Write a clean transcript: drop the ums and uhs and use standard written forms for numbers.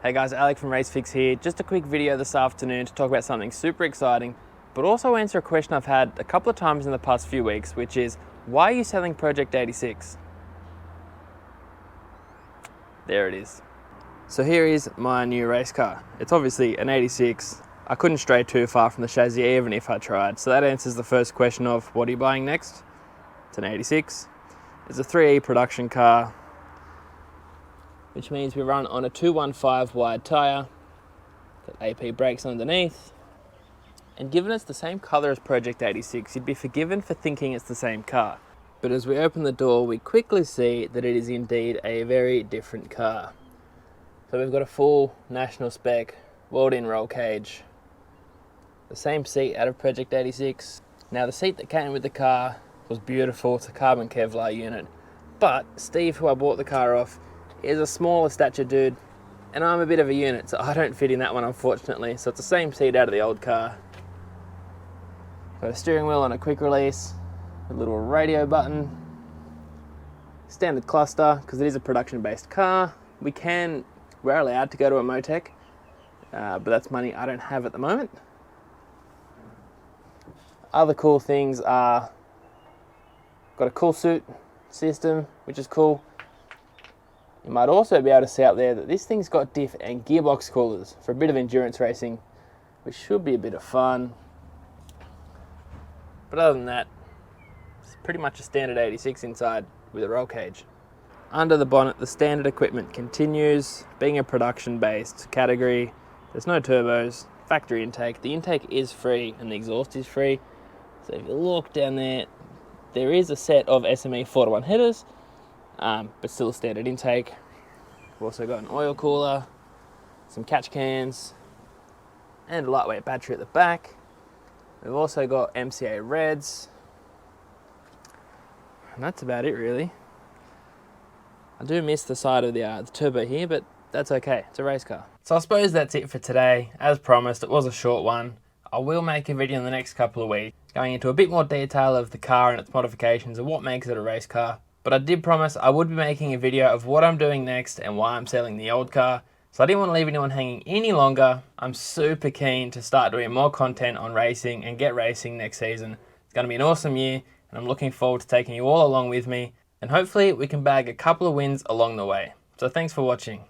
Hey guys, Alec from RaceFix here. Just a quick video this afternoon to talk about something super exciting, but also answer a question I've had a couple of times in the past few weeks, which is, why are you selling Project 86? There it is. So here is my new race car. It's obviously an 86. I couldn't stray too far from the chassis even if I tried. So that answers the first question of, what are you buying next? It's an 86. It's a 3E production car, which means we run on a 215 wide tyre, got AP brakes underneath, and given it's the same colour as Project 86, you'd be forgiven for thinking it's the same car. But as we open the door, we quickly see that it is indeed a very different car. So we've got a full national spec, walled-in roll cage, the same seat out of Project 86. Now the seat that came with the car was beautiful, it's a carbon Kevlar unit, but Steve, who I bought the car off, is a smaller stature dude, and I'm a bit of a unit, so I don't fit in that one, unfortunately. So it's the same seat out of the old car. Got a steering wheel on a quick release, a little radio button, standard cluster, because it is a production-based car. We're allowed to go to a Motec, but that's money I don't have at the moment. Other cool things are, got a cool suit system, which is cool. You might also be able to see out there that this thing's got diff and gearbox coolers for a bit of endurance racing, which should be a bit of fun. But other than that, it's pretty much a standard 86 inside with a roll cage. Under the bonnet, the standard equipment continues. Being a production-based category, there's no turbos, factory intake. The intake is free and the exhaust is free. So if you look down there, there is a set of SME 4-to-1 headers, but still a standard intake. We've also got an oil cooler, some catch cans, and a lightweight battery at the back. We've also got MCA reds, and that's about it really. I do miss the side of the turbo here, but that's okay, it's a race car. So I suppose that's it for today. As promised, it was a short one. I will make a video in the next couple of weeks, going into a bit more detail of the car and its modifications and what makes it a race car. But I did promise I would be making a video of what I'm doing next and why I'm selling the old car. So I didn't want to leave anyone hanging any longer. I'm super keen to start doing more content on racing and get racing next season. It's going to be an awesome year and I'm looking forward to taking you all along with me. And hopefully we can bag a couple of wins along the way. So thanks for watching.